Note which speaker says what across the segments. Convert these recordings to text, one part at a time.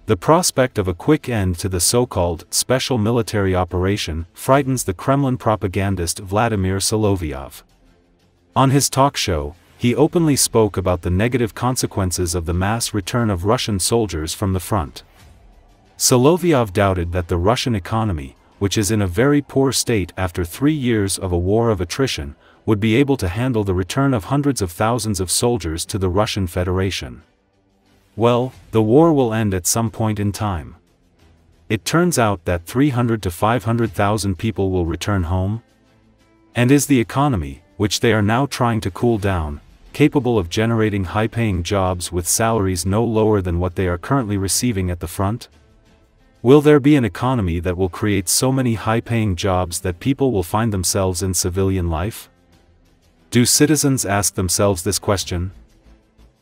Speaker 1: The prospect of a quick end to the so-called special military operation frightens the Kremlin propagandist Vladimir Solovyov. On his talk show, he openly spoke about the negative consequences of the mass return of Russian soldiers from the front. Solovyov doubted that the Russian economy, which is in a very poor state after 3 years of a war of attrition, would be able to handle the return of hundreds of thousands of soldiers to the Russian Federation. Well, the war will end at some point in time. It turns out that 300 to 500,000 people will return home? And is the economy, which they are now trying to cool down, capable of generating high-paying jobs with salaries no lower than what they are currently receiving at the front? Will there be an economy that will create so many high-paying jobs that people will find themselves in civilian life? Do citizens ask themselves this question?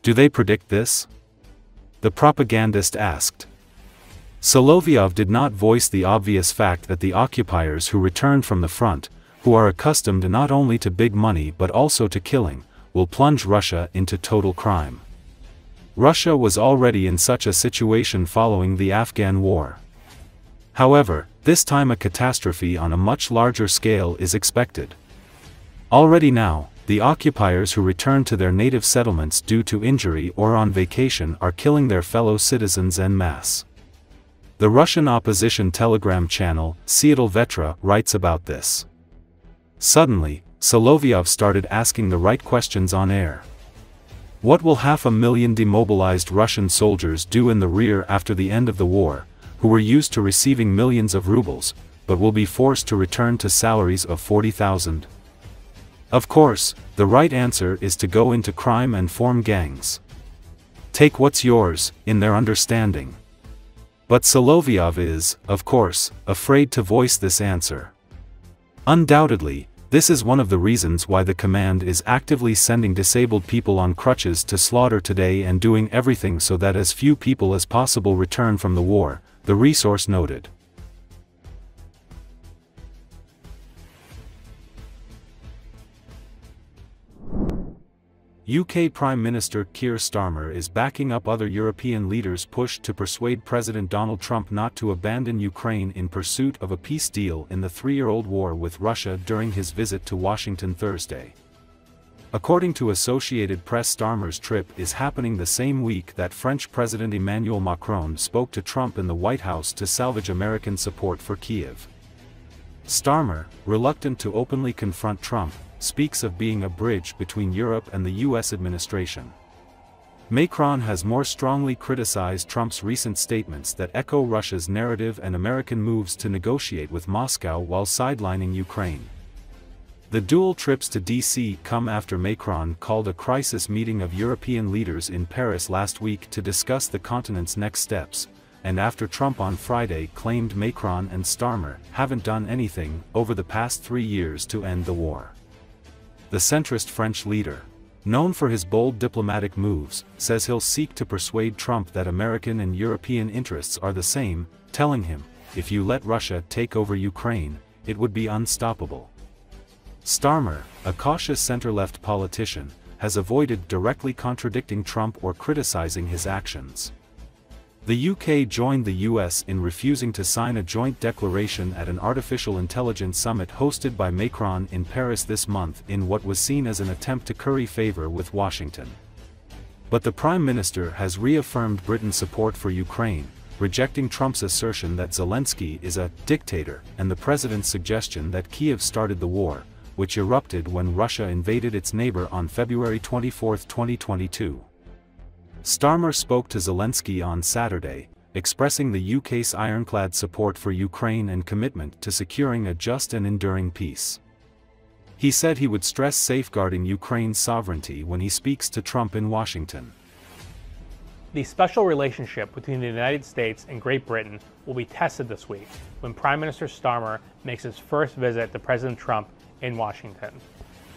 Speaker 1: Do they predict this? The propagandist asked. Solovyov did not voice the obvious fact that the occupiers who returned from the front, who are accustomed not only to big money but also to killing, will plunge Russia into total crime. Russia was already in such a situation following the Afghan war. However, this time a catastrophe on a much larger scale is expected. Already now, the occupiers who return to their native settlements due to injury or on vacation are killing their fellow citizens en masse. The Russian opposition Telegram channel, Seattle Vetra, writes about this. Suddenly, Solovyov started asking the right questions on air. What will 500,000 demobilized Russian soldiers do in the rear after the end of the war, who were used to receiving millions of rubles, but will be forced to return to salaries of 40,000? Of course, the right answer is to go into crime and form gangs. Take what's yours, in their understanding. But Solovyov is, of course, afraid to voice this answer. Undoubtedly, this is one of the reasons why the command is actively sending disabled people on crutches to slaughter today and doing everything so that as few people as possible return from the war, the resource noted. UK Prime Minister Keir Starmer is backing up other European leaders' push to persuade President Donald Trump not to abandon Ukraine in pursuit of a peace deal in the 3-year-old war with Russia during his visit to Washington Thursday. According to Associated Press, Starmer's trip is happening the same week that French President Emmanuel Macron spoke to Trump in the White House to salvage American support for Kiev. Starmer, reluctant to openly confront Trump, speaks of being a bridge between Europe and the US administration. Macron has more strongly criticized Trump's recent statements that echo Russia's narrative and American moves to negotiate with Moscow while sidelining Ukraine. The dual trips to DC come after Macron called a crisis meeting of European leaders in Paris last week to discuss the continent's next steps, and after Trump on Friday claimed Macron and Starmer haven't done anything over the past 3 years to end the war. The centrist French leader, known for his bold diplomatic moves, says he'll seek to persuade Trump that American and European interests are the same, telling him, if you let Russia take over Ukraine, it would be unstoppable. Starmer, a cautious center-left politician, has avoided directly contradicting Trump or criticizing his actions. The UK joined the US in refusing to sign a joint declaration at an artificial intelligence summit hosted by Macron in Paris this month in what was seen as an attempt to curry favor with Washington. But the Prime Minister has reaffirmed Britain's support for Ukraine, rejecting Trump's assertion that Zelensky is a dictator and the President's suggestion that Kiev started the war, which erupted when Russia invaded its neighbor on February 24, 2022. Starmer spoke to Zelensky on Saturday, expressing the UK's ironclad support for Ukraine and commitment to securing a just and enduring peace. He said he would stress safeguarding Ukraine's sovereignty when he speaks to Trump in Washington.
Speaker 2: The special relationship between the United States and Great Britain will be tested this week when Prime Minister Starmer makes his first visit to President Trump in Washington.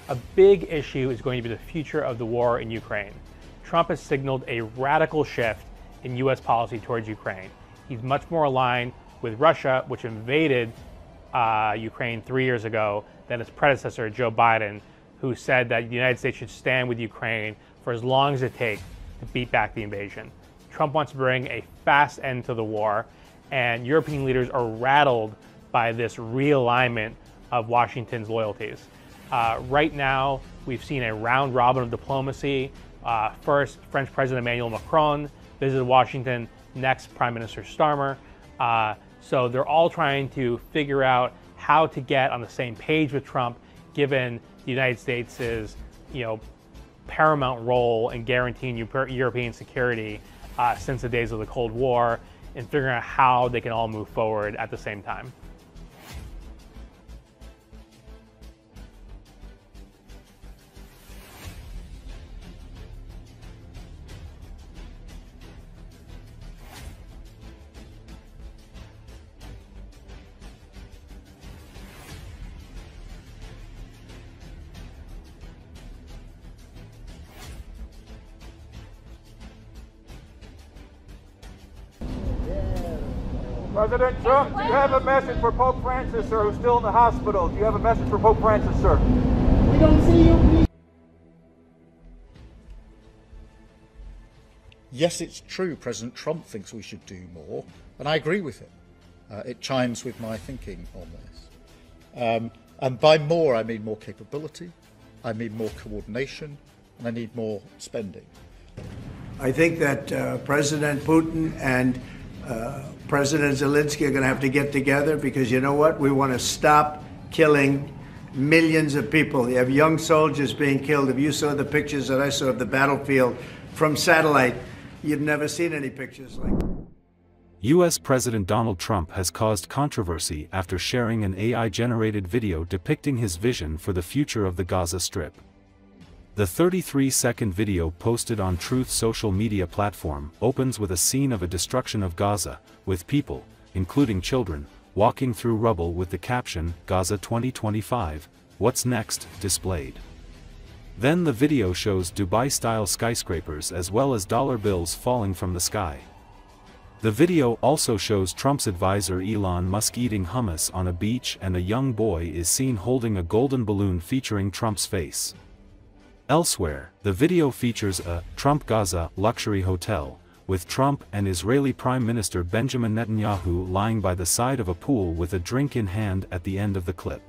Speaker 2: A big issue is going to be the future of the war in Ukraine. Trump has signaled a radical shift in U.S. policy towards Ukraine. He's much more aligned with Russia, which invaded Ukraine 3 years ago, than his predecessor, Joe Biden, who said that the United States should stand with Ukraine for as long as it takes to beat back the invasion. Trump wants to bring a fast end to the war, and European leaders are rattled by this realignment of Washington's loyalties. Right now, we've seen a round robin of diplomacy. First, French President Emmanuel Macron visited Washington, next Prime Minister Starmer. So they're all trying to figure out how to get on the same page with Trump, given the United States' paramount role in guaranteeing European security since the days of the Cold War, and figuring out how they can all move forward at the same time.
Speaker 3: President Trump, do you have a message for Pope Francis, sir, who's still in the hospital? Do you have a message for Pope Francis, sir?
Speaker 4: We don't see you, please.
Speaker 5: Yes, it's true President Trump thinks we should do more, and I agree with him. It chimes with my thinking on this. And by more, I mean more capability, I mean more coordination, and I need more spending.
Speaker 4: I think that President Putin and President Zelensky are going to have to get together, because you know what? We want to stop killing millions of people. You have young soldiers being killed. If you saw the pictures that I saw of the battlefield from satellite, you've never seen any pictures like that.
Speaker 1: U.S. President Donald Trump has caused controversy after sharing an AI-generated video depicting his vision for the future of the Gaza Strip. The 33-second video posted on Truth's social media platform opens with a scene of a destruction of Gaza, with people, including children, walking through rubble with the caption, "Gaza 2025, what's next?" displayed. Then the video shows Dubai-style skyscrapers as well as dollar bills falling from the sky. The video also shows Trump's advisor Elon Musk eating hummus on a beach, and a young boy is seen holding a golden balloon featuring Trump's face. Elsewhere, the video features a Trump Gaza luxury hotel, with Trump and Israeli Prime Minister Benjamin Netanyahu lying by the side of a pool with a drink in hand at the end of the clip.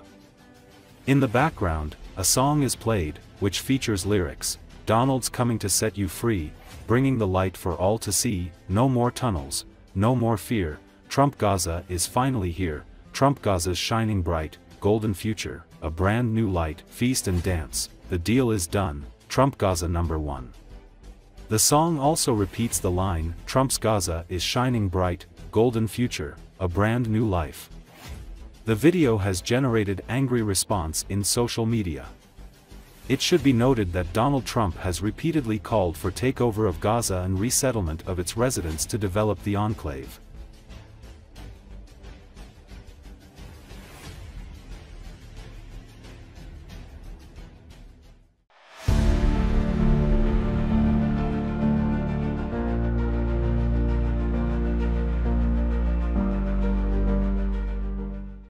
Speaker 1: In the background, a song is played, which features lyrics, "Donald's coming to set you free, bringing the light for all to see, no more tunnels, no more fear, Trump Gaza is finally here, Trump Gaza's shining bright, golden future, a brand new light, feast and dance, the deal is done, Trump Gaza #1. The song also repeats the line, Trump's Gaza is shining bright, golden future, a brand new life. The video has generated angry response in social media. It should be noted that Donald Trump has repeatedly called for takeover of Gaza and resettlement of its residents to develop the enclave.